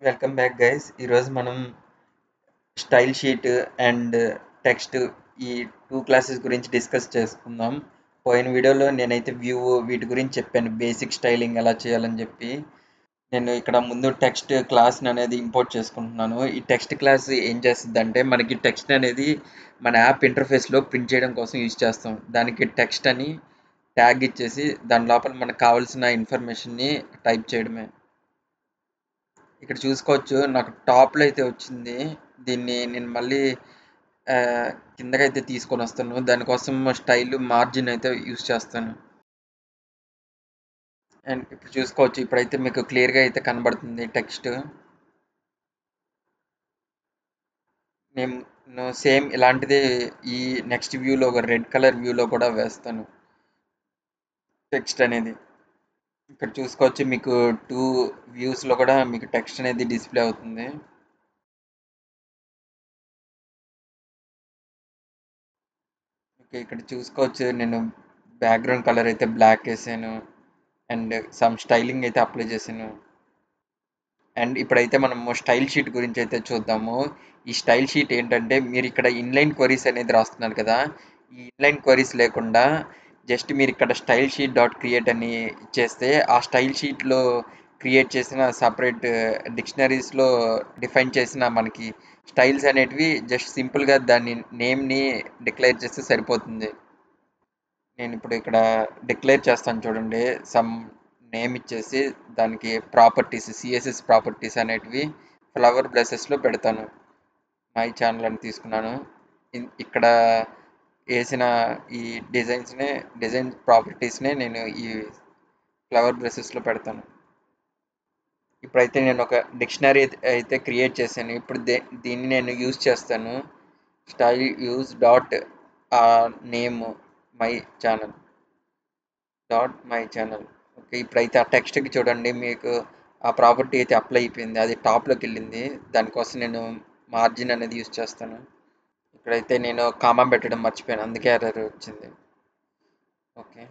Welcome back guys. ఈరోజు మనం style sheet and text ఈ టూ క్లాసెస్ గురించి డిస్కస్ చేసుకుందాం. పోయిన వీడియోలో నేనైతే వీటి గురించి చెప్పాను, బేసిక్ స్టైలింగ్ ఎలా చేయాలని చెప్పి. నేను ఇక్కడ ముందు టెక్స్ట్ క్లాస్ అనేది ఇంపోర్ట్ చేసుకుంటున్నాను. ఈ టెక్స్ట్ క్లాస్ ఏం చేస్తుంది అంటే, మనకి టెక్స్ట్ అనేది మన యాప్ ఇంటర్ఫేస్లో ప్రింట్ చేయడం కోసం యూజ్ చేస్తాం. దానికి టెక్స్ట్ అని ట్యాగ్ ఇచ్చేసి దాని లోపల మనకు కావాల్సిన ఇన్ఫర్మేషన్ని టైప్ చేయడమే. ఇక్కడ చూసుకోవచ్చు, నాకు టాప్లో అయితే వచ్చింది. దీన్ని నేను మళ్ళీ ఆ, కిందకైతే తీసుకొని వస్తాను. దానికోసం స్టైల్ మార్జిన్ అయితే యూస్ చేస్తాను. అండ్ ఇప్పుడు చూసుకోవచ్చు, ఇప్పుడైతే మీకు క్లియర్గా అయితే కనబడుతుంది టెక్స్ట్. నేను సేమ్ ఇలాంటిదే ఈ నెక్స్ట్ వ్యూలో ఒక రెడ్ కలర్ వ్యూలో కూడా వేస్తాను టెక్స్ట్ అనేది. ఇక్కడ చూసుకోవచ్చు, మీకు టూ వ్యూస్లో కూడా మీకు టెక్స్ట్ అనేది డిస్ప్లే అవుతుంది. ఓకే, ఇక్కడ చూసుకోవచ్చు, నేను బ్యాక్గ్రౌండ్ కలర్ అయితే బ్లాక్ వేసాను అండ్ సమ్ స్టైలింగ్ అయితే అప్లై చేశాను. అండ్ ఇప్పుడైతే మనము స్టైల్ షీట్ గురించి అయితే చూద్దాము. ఈ స్టైల్ షీట్ ఏంటంటే, మీరు ఇక్కడ ఇన్లైన్ క్వరీస్ అనేది రాస్తున్నారు కదా, ఈ ఇన్లైన్ క్వరీస్ లేకుండా జస్ట్ మీరు ఇక్కడ స్టైల్ షీట్ డాట్ క్రియేట్ అని ఇచ్చేస్తే, ఆ స్టైల్ షీట్లో క్రియేట్ చేసిన సపరేట్ డిక్షనరీస్లో డిఫైన్ చేసిన మనకి స్టైల్స్ అనేటివి జస్ట్ సింపుల్గా దాని నేమ్ని డిక్లేర్ చేస్తే సరిపోతుంది. నేను ఇప్పుడు ఇక్కడ డిక్లేర్ చేస్తాను చూడండి. సమ్ నేమ్ ఇచ్చేసి దానికి ప్రాపర్టీస్, సిఎస్ఎస్ ప్రాపర్టీస్ అనేటివి ఫ్లవర్ బ్రషెస్లో పెడతాను. మై ఛానల్ అని తీసుకున్నాను. ఇక్కడ వేసిన ఈ డిజైన్ ప్రాపర్టీస్నే నేను ఈ ఫ్లవర్ బ్రషెస్లో పెడతాను. ఇప్పుడైతే నేను ఒక డిక్షనరీ అయితే క్రియేట్ చేశాను. ఇప్పుడు దీన్ని నేను యూజ్ చేస్తాను. Style use dot name my channel okay, ఇప్పుడైతే ఆ టెక్స్ట్కి చూడండి, మీకు ఆ ప్రాపర్టీ అయితే అప్లై అయిపోయింది, అది టాప్లోకి వెళ్ళింది. దానికోసం నేను మార్జిన్ అనేది యూజ్ చేస్తాను. ఇక్కడైతే నేను కామా పెట్టడం మర్చిపోయాను, అందుకే ఎర్రర్ వచ్చింది. ఓకే,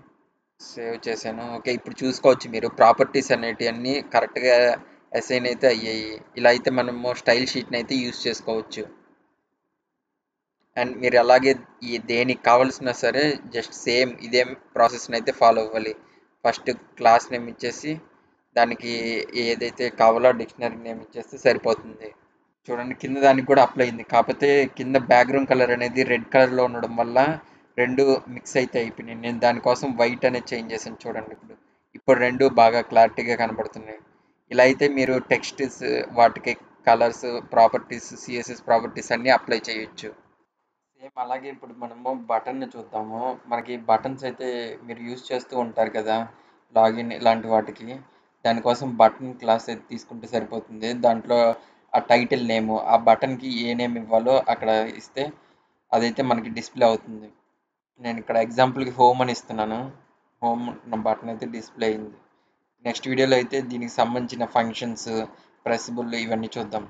సేవ్ చేశాను. ఓకే, ఇప్పుడు చూసుకోవచ్చు, మీరు ప్రాపర్టీస్ అనేటివన్నీ కరెక్ట్గా అసైన్ అయితే అయ్యాయి. ఇలా అయితే మనము స్టైల్ షీట్ని అయితే యూజ్ చేసుకోవచ్చు. అండ్ మీరు అలాగే దేనికి కావాల్సిన సరే జస్ట్ సేమ్ ఇదే ప్రాసెస్ని అయితే ఫాలో అవ్వాలి. ఫస్ట్ క్లాస్ నేమ్ ఇచ్చేసి దానికి ఏదైతే కావాలో డిక్షనరీ నేమ్ ఇచ్చేస్తే సరిపోతుంది. చూడండి, కింద దానికి కూడా అప్లై అయింది. కాకపోతే కింద బ్యాక్గ్రౌండ్ కలర్ అనేది రెడ్ కలర్లో ఉండడం వల్ల రెండు మిక్స్ అయితే అయిపోయినాయి. నేను దానికోసం వైట్ అనేది చేంజ్ చేశాను. చూడండి, ఇప్పుడు రెండు బాగా క్లారిటీగా కనబడుతున్నాయి. ఇలా అయితే మీరు టెక్స్ట్స్, వాటికి కలర్స్, ప్రాపర్టీస్, సిఎస్ఎస్ ప్రాపర్టీస్ అన్నీ అప్లై చేయొచ్చు. సేమ్ అలాగే ఇప్పుడు మనము బటన్ని చూద్దాము. మనకి బటన్స్ అయితే మీరు యూజ్ చేస్తూ ఉంటారు కదా, లాగిన్ ఇలాంటి వాటికి. దానికోసం బటన్ క్లాస్ అయితే తీసుకుంటే సరిపోతుంది. దాంట్లో ఆ టైటిల్ నేము, ఆ బటన్కి ఏ నేమ్ ఇవ్వాలో అక్కడ ఇస్తే అదైతే మనకి డిస్ప్లే అవుతుంది. నేను ఇక్కడ ఎగ్జాంపుల్కి హోమ్ అని ఇస్తున్నాను. హోమ్ నా బటన్ అయితే డిస్ప్లే అయింది. నెక్స్ట్ వీడియోలో అయితే దీనికి సంబంధించిన ఫంక్షన్స్, ప్రెసిబుల్ ఇవన్నీ చూద్దాం.